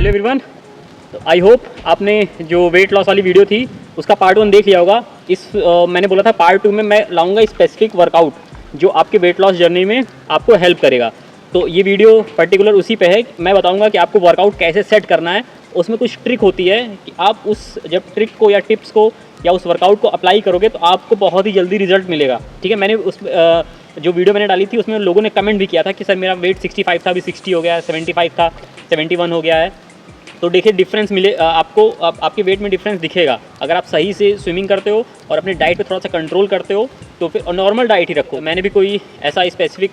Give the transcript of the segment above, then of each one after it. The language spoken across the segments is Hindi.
Hello everyone. तो आई होप आपने जो वेट लॉस वाली वीडियो थी उसका पार्ट 1 देख लिया होगा। मैंने बोला था पार्ट 2 में मैं लाऊंगा स्पेसिफिक वर्कआउट जो आपके वेट लॉस जर्नी में आपको हेल्प करेगा। तो ये वीडियो पर्टिकुलर उसी पे है। मैं बताऊंगा कि आपको वर्कआउट कैसे सेट करना है। उसमें कुछ ट्रिक होती है कि आप उस जब ट्रिक को या टिप्स को या उस वर्कआउट को अप्लाई करोगे तो आपको बहुत ही जल्दी रिजल्ट मिलेगा। ठीक है, मैंने उस जो वीडियो मैंने डाली थी उसमें लोगों ने कमेंट भी किया था कि सर मेरा वेट 65 था, अभी 60 हो गया है, 75 था 71 हो गया है। तो देखिए डिफरेंस मिले आपको, आपके वेट में डिफरेंस दिखेगा अगर आप सही से स्विमिंग करते हो और अपने डाइट पे थोड़ा सा कंट्रोल करते हो तो फिर नॉर्मल डाइट ही रखो। मैंने भी कोई ऐसा स्पेसिफिक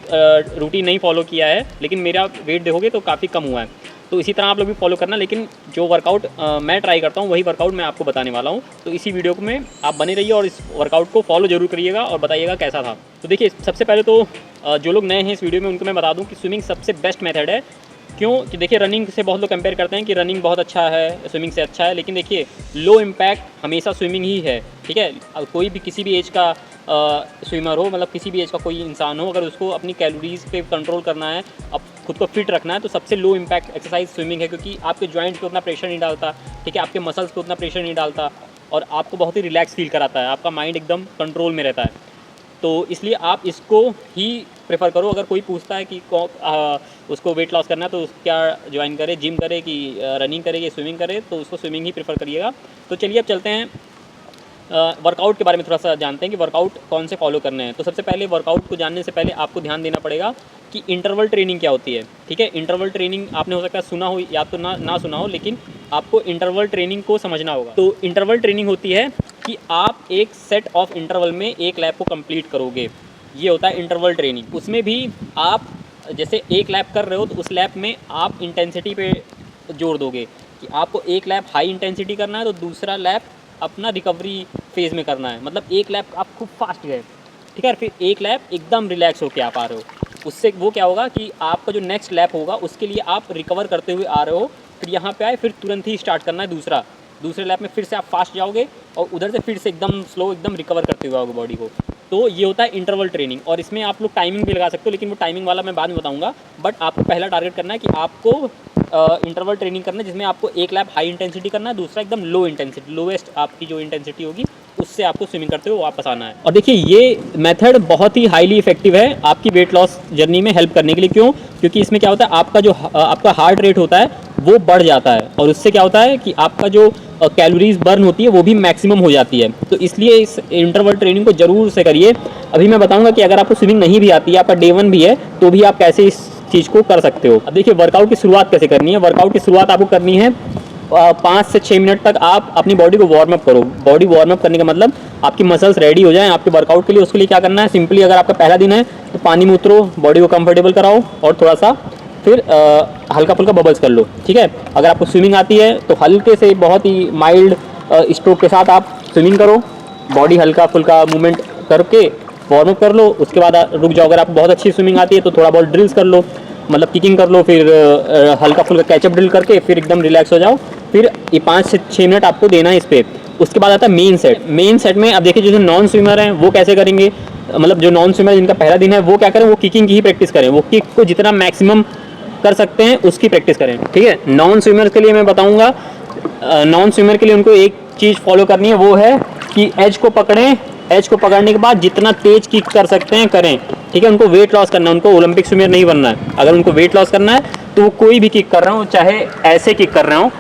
रूटीन नहीं फॉलो किया है, लेकिन मेरा वेट देखोगे तो काफ़ी कम हुआ है। तो इसी तरह आप लोग भी फॉलो करना, लेकिन जो वर्कआउट मैं ट्राई करता हूँ वही वर्कआउट मैं आपको बताने वाला हूँ। तो इसी वीडियो में आप बने रहिए और इस वर्कआउट को फॉलो जरूर करिएगा और बताइएगा कैसा था। तो देखिए सबसे पहले तो जो लोग नए हैं इस वीडियो में उनको मैं बता दूँ कि स्विमिंग सबसे बेस्ट मेथड है। क्यों कि देखिए रनिंग से बहुत लोग कंपेयर करते हैं कि रनिंग बहुत अच्छा है, स्विमिंग से अच्छा है, लेकिन देखिए लो इम्पैक्ट हमेशा स्विमिंग ही है। ठीक है, कोई भी किसी भी एज का स्विमर हो, मतलब किसी भी एज का कोई इंसान हो, अगर उसको अपनी कैलोरीज पे कंट्रोल करना है, अब खुद को फिट रखना है, तो सबसे लो इम्पैक्ट एक्सरसाइज स्विमिंग है। क्योंकि आपके जॉइंट्स पे उतना प्रेशर नहीं डालता, ठीक है, आपके मसल्स पे उतना प्रेशर नहीं डालता और आपको बहुत ही रिलैक्स फील कराता है, आपका माइंड एकदम कंट्रोल में रहता है। तो इसलिए आप इसको ही प्रेफर करो। अगर कोई पूछता है कि उसको वेट लॉस करना है तो क्या ज्वाइन करे, जिम करे कि रनिंग करे कि स्विमिंग करे, तो उसको स्विमिंग ही प्रेफर करिएगा। तो चलिए अब चलते हैं वर्कआउट के बारे में थोड़ा सा जानते हैं कि वर्कआउट कौन से फॉलो करने हैं। तो सबसे पहले वर्कआउट को जानने से पहले आपको ध्यान देना पड़ेगा कि इंटरवल ट्रेनिंग क्या होती है। ठीक है, इंटरवल ट्रेनिंग आपने हो सकता है सुना हो या तो ना सुना हो, लेकिन आपको इंटरवल ट्रेनिंग को समझना होगा। तो इंटरवल ट्रेनिंग होती है कि आप एक सेट ऑफ इंटरवल में एक लैप को कंप्लीट करोगे, ये होता है इंटरवल ट्रेनिंग। उसमें भी आप जैसे एक लैप कर रहे हो तो उस लैप में आप इंटेंसिटी पे जोर दोगे कि आपको एक लैप हाई इंटेंसिटी करना है तो दूसरा लैप अपना रिकवरी फेज़ में करना है। मतलब एक लैप आप खूब फास्ट गए, ठीक है, फिर एक लैप एकदम रिलैक्स होके आप आ रहे हो। उससे वो क्या होगा कि आपका जो नेक्स्ट लैप होगा उसके लिए आप रिकवर करते हुए आ रहे हो, फिर यहाँ पे आए, फिर तुरंत ही स्टार्ट करना है दूसरे लैप में फिर से आप फास्ट जाओगे और उधर से फिर से एकदम स्लो एकदम रिकवर करते हुए आओगे बॉडी को। तो ये होता है इंटरवल ट्रेनिंग। और इसमें आप लोग टाइमिंग भी लगा सकते हो, लेकिन वो टाइमिंग वाला मैं बाद में बताऊंगा। बट आपको पहला टारगेट करना है कि आपको इंटरवल ट्रेनिंग करना है जिसमें आपको एक लैप हाई इंटेंसिटी करना है, दूसरा एकदम लो इंटेंसिटी, लोवेस्ट आपकी जो इंटेंसिटी होगी उससे आपको स्विमिंग करते हुए वापस आना है। और देखिए ये मेथड बहुत ही हाईली इफेक्टिव है आपकी वेट लॉस जर्नी में हेल्प करने के लिए। क्यों? क्योंकि इसमें क्या होता है, आपका हार्ट रेट होता है वो बढ़ जाता है और उससे क्या होता है कि आपका जो कैलोरीज बर्न होती है वो भी मैक्सिमम हो जाती है। तो इसलिए इस इंटरवल ट्रेनिंग को जरूर से करिए। अभी मैं बताऊंगा कि अगर आपको स्विमिंग नहीं भी आती है, आपका डे 1 भी है, तो भी आप कैसे इस चीज़ को कर सकते हो। अब देखिए वर्कआउट की शुरुआत कैसे करनी है। वर्कआउट की शुरुआत आपको करनी है 5 से 6 मिनट तक आप अपनी बॉडी को वार्म अप करो। बॉडी वार्म अप करने का मतलब आपकी मसल्स रेडी हो जाएं आपके वर्कआउट के लिए। उसके लिए क्या करना है, सिंपली अगर आपका पहला दिन है तो पानी में उतरो, बॉडी को कंफर्टेबल कराओ और थोड़ा सा फिर हल्का फुल्का बबल्स कर लो। ठीक है, अगर आपको स्विमिंग आती है तो हल्के से बहुत ही माइल्ड स्ट्रोक के साथ आप स्विमिंग करो, बॉडी हल्का फुल्का मूवमेंट करके वार्म अप कर लो। उसके बाद रुक जाओ। अगर आपको बहुत अच्छी स्विमिंग आती है तो थोड़ा बहुत ड्रिल्स कर लो, मतलब किकिंग कर लो, फिर हल्का फुल्का कैचअप ड्रिल करके फिर एकदम रिलैक्स हो जाओ। फिर ये 5 से 6 मिनट आपको देना है इस पर। उसके बाद आता है मेन सेट। मेन सेट में अब देखिए जैसे नॉन स्विमर हैं वो कैसे करेंगे, मतलब जो नॉन स्विमर जिनका पहला दिन है वो क्या करें, वो किकिंग की ही प्रैक्टिस करें, वो किक को जितना मैक्सिमम कर सकते हैं उसकी प्रैक्टिस करें। ठीक है, नॉन स्विमर के लिए मैं बताऊंगा, नॉन स्विमर के लिए उनको एक चीज़ फॉलो करनी है, वो है कि एज को पकड़ें, एज को पकड़ने के बाद जितना तेज किक कर सकते हैं करें। ठीक है, उनको वेट लॉस करना है, उनको ओलंपिक स्विमर नहीं बनना है। अगर उनको वेट लॉस करना है तो वो कोई भी किक कर रहे हो, चाहे ऐसे किक कर रहे हो,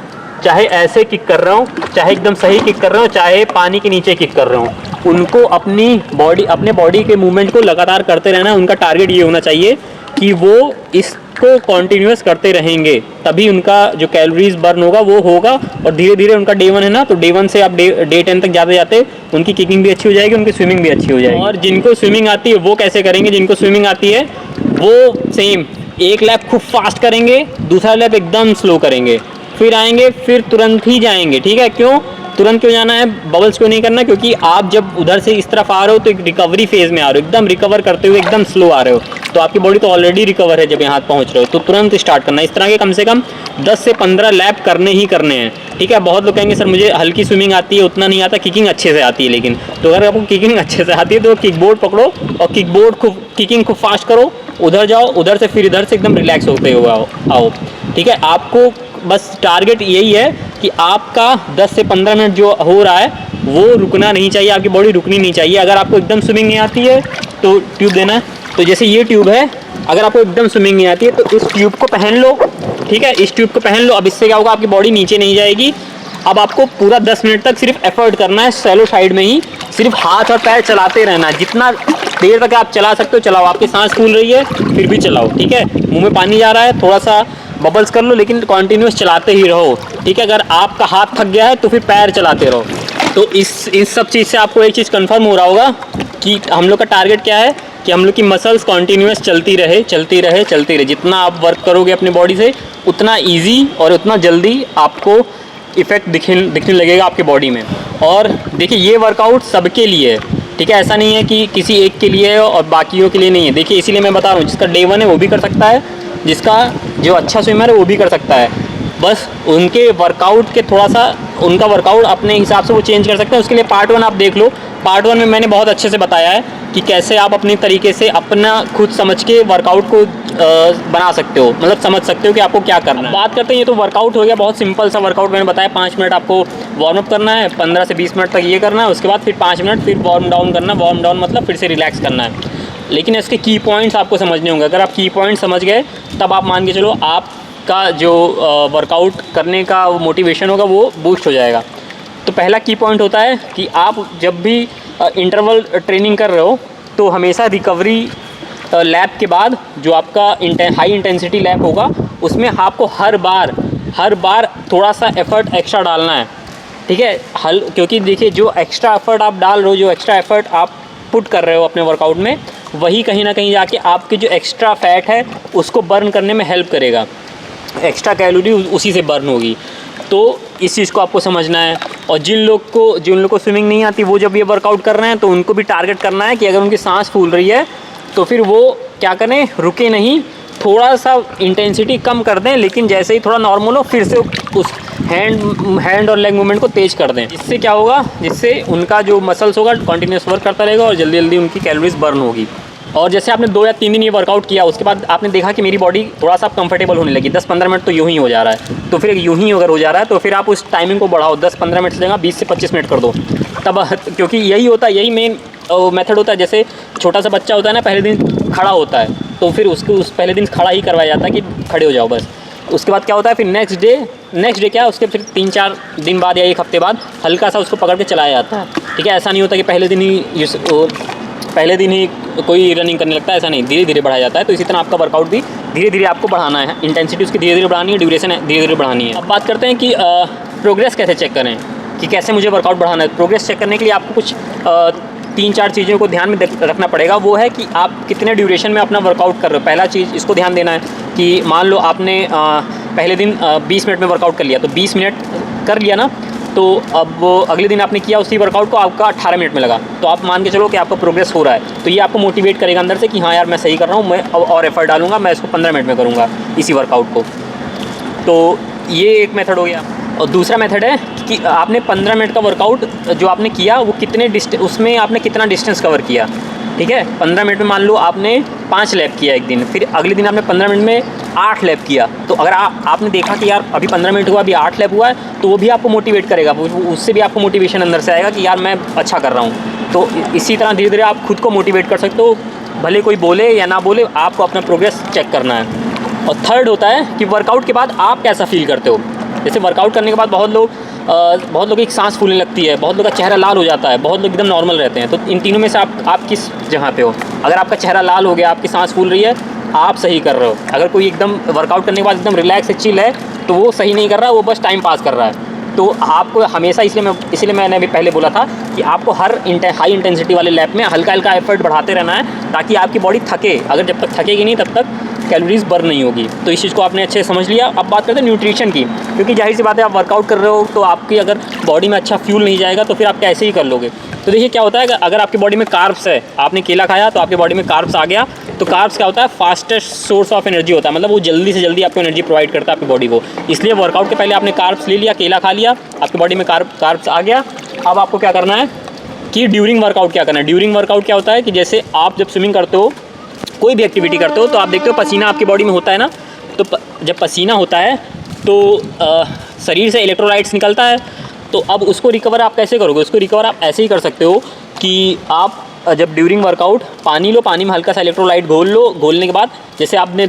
चाहे ऐसे किक कर रहे हो, चाहे एकदम सही किक कर रहे हो, चाहे पानी के नीचे किक कर रहे हो, उनको अपने बॉडी के मूवमेंट को लगातार करते रहना है। उनका टारगेट ये होना चाहिए कि वो इसको कॉन्टिन्यूस करते रहेंगे, तभी उनका जो कैलोरीज बर्न होगा वो होगा। और धीरे धीरे उनका डे 1 है ना, तो डे 1 से आप डे 10 तक जाते जाते उनकी किकिंग भी अच्छी हो जाएगी, उनकी स्विमिंग भी अच्छी हो जाएगी। और जिनको स्विमिंग आती है वो कैसे करेंगे, जिनको स्विमिंग आती है वो सेम एक लैप खूब फास्ट करेंगे, दूसरा लैप एकदम स्लो करेंगे, फिर आएंगे, फिर तुरंत ही जाएंगे। ठीक है, क्यों तुरंत क्यों जाना है, बबल्स क्यों नहीं करना, क्योंकि आप जब उधर से इस तरफ आ रहे हो तो एक रिकवरी फेज में आ रहे हो, एकदम रिकवर करते हुए एकदम स्लो आ रहे हो, तो आपकी बॉडी तो ऑलरेडी रिकवर है जब यहाँ पहुँच रहे हो, तो तुरंत स्टार्ट करना। इस तरह के कम से कम 10 से 15 लैप करने ही करने हैं। ठीक है, बहुत लोग कहेंगे सर मुझे हल्की स्विमिंग आती है, उतना नहीं आता, किकिंग अच्छे से आती है। लेकिन तो अगर आपको किकिंग अच्छे से आती है तो किक बोर्ड पकड़ो और किकिंग को फास्ट करो, उधर जाओ, उधर से फिर इधर से एकदम रिलैक्स होते हुए आओ। ठीक है, आपको बस टारगेट यही है कि आपका 10 से 15 मिनट जो हो रहा है वो रुकना नहीं चाहिए, आपकी बॉडी रुकनी नहीं चाहिए। अगर आपको एकदम स्विमिंग नहीं आती है तो ट्यूब देना है। तो जैसे ये ट्यूब है, अगर आपको एकदम स्विमिंग नहीं आती है तो इस ट्यूब को पहन लो, ठीक है, इस ट्यूब को पहन लो। अब इससे क्या होगा, आपकी बॉडी नीचे नहीं जाएगी। अब आपको पूरा 10 मिनट तक सिर्फ एफर्ट करना है, शैलो साइड में ही सिर्फ हाथ और पैर चलाते रहना है। जितना देर तक आप चला सकते हो चलाओ। आपकी सांस फूल रही है फिर भी चलाओ, ठीक है। मुंह में पानी जा रहा है, थोड़ा सा बबल्स कर लो, लेकिन कॉन्टिन्यूस चलाते ही रहो, ठीक है। अगर आपका हाथ थक गया है तो फिर पैर चलाते रहो। तो इस सब चीज़ से आपको एक चीज़ कंफर्म हो रहा होगा कि हम लोग का टारगेट क्या है कि हम लोग की मसल्स कॉन्टिन्यूस चलती रहे चलती रहे चलती रहे। जितना आप वर्क करोगे अपनी बॉडी से उतना ईजी और उतना जल्दी आपको इफ़ेक्ट दिखने लगेगा आपके बॉडी में। और देखिए ये वर्कआउट सबके लिए है, ठीक है। ऐसा नहीं है कि किसी एक के लिए है और बाकियों के लिए नहीं है। देखिए इसीलिए मैं बता रहा हूँ, जिसका डे 1 है वो भी कर सकता है, जिसका जो अच्छा स्विमर है वो भी कर सकता है। बस उनके वर्कआउट के थोड़ा सा उनका वर्कआउट अपने हिसाब से वो चेंज कर सकते हैं। उसके लिए पार्ट 1 आप देख लो। पार्ट 1 में मैंने बहुत अच्छे से बताया है कि कैसे आप अपने तरीके से अपना खुद समझ के वर्कआउट को बना सकते हो, मतलब समझ सकते हो कि आपको क्या करना है। बात करते हैं, ये तो वर्कआउट हो गया, बहुत सिंपल सा वर्कआउट मैंने बताया। 5 मिनट आपको वार्म अप करना है, 15 से 20 मिनट तक ये करना है, उसके बाद फिर 5 मिनट फिर वार्म डाउन करना है। वार्म डाउन मतलब फिर से रिलैक्स करना है। लेकिन इसके की पॉइंट्स आपको समझने होंगे। अगर आप की पॉइंट समझ गए तब आप मान के चलो आपका जो वर्कआउट करने का मोटिवेशन होगा वो बूस्ट हो जाएगा। तो पहला की पॉइंट होता है कि आप जब भी इंटरवल ट्रेनिंग कर रहे हो तो हमेशा रिकवरी लैप के बाद जो आपका हाई इंटेंसिटी लैप होगा उसमें आपको हर बार थोड़ा सा एफर्ट एक्स्ट्रा डालना है, ठीक है। क्योंकि देखिए जो एक्स्ट्रा एफर्ट आप डाल रहे हो, जो एक्स्ट्रा एफर्ट आप पुट कर रहे हो अपने वर्कआउट में, वही कहीं ना कहीं जाके आपकी जो एक्स्ट्रा फैट है उसको बर्न करने में हेल्प करेगा। एक्स्ट्रा कैलोरी उसी से बर्न होगी। तो इस चीज़ को आपको समझना है। और जिन लोग को स्विमिंग नहीं आती वो जब ये वर्कआउट कर रहे हैं तो उनको भी टारगेट करना है कि अगर उनकी सांस फूल रही है तो फिर वो क्या करें, रुके नहीं, थोड़ा सा इंटेंसिटी कम कर दें, लेकिन जैसे ही थोड़ा नॉर्मल हो फिर से उस हैंड और लेग मूवमेंट को तेज़ कर दें। इससे क्या होगा, जिससे उनका जो मसल्स होगा कंटिन्यूस वर्क करता रहेगा और जल्दी जल्दी उनकी कैलोरीज बर्न होगी। और जैसे आपने 2 या 3 दिन ये वर्कआउट किया, उसके बाद आपने देखा कि मेरी बॉडी थोड़ा सा कंफर्टेबल होने लगी, 10-15 मिनट तो यूँ ही हो जा रहा है, तो फिर यूँ ही अगर हो जा रहा है तो फिर आप उस टाइमिंग को बढ़ाओ, 10-15 मिनट से जगह 20 से 25 मिनट कर दो तब। क्योंकि यही होता है, यही मेन मेथड होता है। जैसे छोटा सा बच्चा होता है ना, पहले दिन खड़ा होता है तो फिर उसको उस पहले दिन खड़ा ही करवाया जाता है कि खड़े हो जाओ बस। उसके बाद क्या होता है, फिर नेक्स्ट डे क्या, उसके फिर 3-4 दिन बाद या 1 हफ्ते बाद हल्का सा उसको पकड़ के चलाया जाता है, ठीक है। ऐसा नहीं होता कि पहले दिन ही कोई रनिंग करने लगता है, ऐसा नहीं, धीरे धीरे बढ़ाया जाता है। तो इसी तरह आपका वर्कआउट भी धीरे धीरे आपको बढ़ाना है, इंटेंसिटी उसकी धीरे धीरे बढ़ानी है, ड्यूरेशन धीरे धीरे बढ़ानी है। अब बात करते हैं कि प्रोग्रेस कैसे चेक करें, कि कैसे मुझे वर्कआउट बढ़ाना है। प्रोग्रेस चेक करने के लिए आपको कुछ 3-4 चीज़ों को ध्यान में रखना पड़ेगा। वो है कि आप कितने ड्यूरेशन में अपना वर्कआउट कर रहे हो। पहला चीज़ इसको ध्यान देना है कि मान लो आपने पहले दिन 20 मिनट में वर्कआउट कर लिया, तो 20 मिनट कर लिया ना, तो अब वो अगले दिन आपने किया उसी वर्कआउट को, आपका 18 मिनट में लगा, तो आप मान के चलो कि आपका प्रोग्रेस हो रहा है। तो ये आपको मोटिवेट करेगा अंदर से कि हाँ यार मैं सही कर रहा हूँ, मैं अब और एफर्ट डालूंगा, मैं इसको 15 मिनट में करूँगा इसी वर्कआउट को। तो ये एक मेथड हो गया। और दूसरा मेथड है कि आपने 15 मिनट का वर्कआउट जो आपने किया वो उसमें आपने कितना डिस्टेंस कवर किया, ठीक है। 15 मिनट में मान लो आपने 5 लैप किया एक दिन, फिर अगले दिन आपने 15 मिनट में 8 लैप किया। तो अगर आपने देखा कि यार अभी 15 मिनट हुआ, अभी 8 लैप हुआ है, तो वो भी आपको मोटिवेट करेगा, उससे भी आपको मोटिवेशन अंदर से आएगा कि यार मैं अच्छा कर रहा हूँ। तो इसी तरह धीरे धीरे आप खुद को मोटिवेट कर सकते हो, भले कोई बोले या ना बोले, आपको अपना प्रोग्रेस चेक करना है। और थर्ड होता है कि वर्कआउट के बाद आप कैसा फील करते हो। जैसे वर्कआउट करने के बाद बहुत लोग की सांस फूलने लगती है, बहुत लोग का चेहरा लाल हो जाता है, बहुत लोग एकदम नॉर्मल रहते हैं। तो इन तीनों में से आप किस जगह पे हो। अगर आपका चेहरा लाल हो गया, आपकी सांस फूल रही है, आप सही कर रहे हो। अगर कोई एकदम वर्कआउट करने के बाद एकदम रिलैक्स से चिल है, तो वो सही नहीं कर रहा, वो बस टाइम पास कर रहा है। तो आपको हमेशा इसलिए मैंने अभी पहले बोला था कि आपको हर हाई इंटेंसिटी वाले लैप में हल्का हल्का एफर्ट बढ़ाते रहना है, ताकि आपकी बॉडी थके। अगर जब तक थकेगी नहीं तब तक कैलोरीज बर्न नहीं होगी। तो इस चीज़ को आपने अच्छे से समझ लिया। अब बात करते हैं न्यूट्रिशन की, क्योंकि जाहिर सी बात है आप वर्कआउट कर रहे हो तो आपकी अगर बॉडी में अच्छा फ्यूल नहीं जाएगा तो फिर आप कैसे ही कर लोगे। तो देखिए क्या होता है, अगर आपकी बॉडी में कार्ब्स है, आपने केला खाया तो आपकी बॉडी में कार्ब्स आ गया, तो कार्ब्स क्या होता है, फास्टेस्ट सोर्स ऑफ एनर्जी होता है, मतलब वो जल्दी से जल्दी आपको एनर्जी प्रोवाइड करता है आपकी बॉडी को। इसलिए वर्कआउट के पहले आपने कार्ब्स ले लिया, केला खा लिया, आपकी बॉडी में कार्ब्स आ गया। अब आपको क्या करना है कि ड्यूरिंग वर्कआउट क्या करना है। ड्यूरिंग वर्कआउट क्या होता है कि जैसे आप जब स्विमिंग करते हो, कोई भी एक्टिविटी करते हो, तो आप देखते हो पसीना आपकी बॉडी में होता है ना, तो जब पसीना होता है तो शरीर से इलेक्ट्रोलाइट्स निकलता है, तो अब उसको रिकवर आप कैसे करोगे? उसको रिकवर आप ऐसे ही कर सकते हो कि आप जब ड्यूरिंग वर्कआउट पानी लो, पानी में हल्का सा इलेक्ट्रोलाइट घोल लो, घोलने के बाद जैसे आपने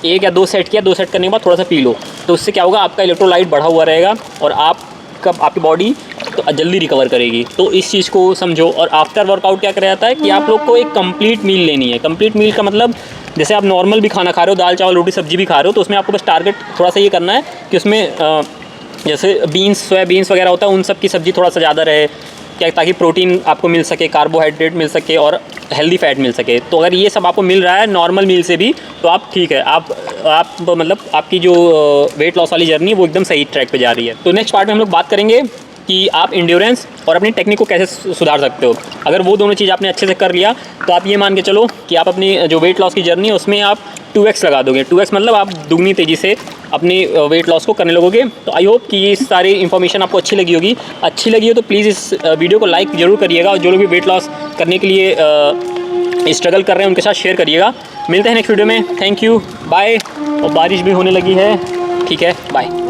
1 या 2 सेट किया, 2 सेट करने के बाद थोड़ा सा पी लो, तो उससे क्या होगा, आपका इलेक्ट्रोलाइट बढ़ा हुआ रहेगा और आपकी बॉडी तो जल्दी रिकवर करेगी। तो इस चीज़ को समझो। और आफ्टर वर्कआउट क्या करा जाता है कि आप लोग को एक कंप्लीट मील लेनी है। कंप्लीट मील का मतलब जैसे आप नॉर्मल भी खाना खा रहे हो, दाल चावल रोटी सब्जी भी खा रहे हो, तो उसमें आपको बस टारगेट थोड़ा सा ये करना है कि उसमें जैसे सोयाबीन्स वगैरह होता है, उन सब की सब्ज़ी थोड़ा सा ज़्यादा रहे, क्या, ताकि प्रोटीन आपको मिल सके, कार्बोहाइड्रेट मिल सके और हेल्दी फैट मिल सके। तो अगर ये सब आपको मिल रहा है नॉर्मल मील से भी, तो आप ठीक है, आप मतलब आपकी जो वेट लॉस वाली जर्नी है वो एकदम सही ट्रैक पे जा रही है। तो नेक्स्ट पार्ट में हम लोग बात करेंगे कि आप इंड्योरेंस और अपनी टेक्निक को कैसे सुधार सकते हो। अगर वो दोनों चीज़ आपने अच्छे से कर लिया, तो आप ये मान के चलो कि आप अपनी जो वेट लॉस की जर्नी है उसमें आप 2x लगा दोगे। 2x मतलब आप दुगनी तेज़ी से अपनी वेट लॉस को करने लगोगे। तो आई होप कि ये सारी इन्फॉर्मेशन आपको अच्छी लगी होगी। अच्छी लगी हो तो प्लीज़ इस वीडियो को लाइक ज़रूर करिएगा, और जो लोग भी वेट लॉस करने के लिए स्ट्रगल कर रहे हैं उनके साथ शेयर करिएगा। मिलते हैं नेक्स्ट वीडियो में। Thank you, bye. और बारिश भी होने लगी है, ठीक है, बाय।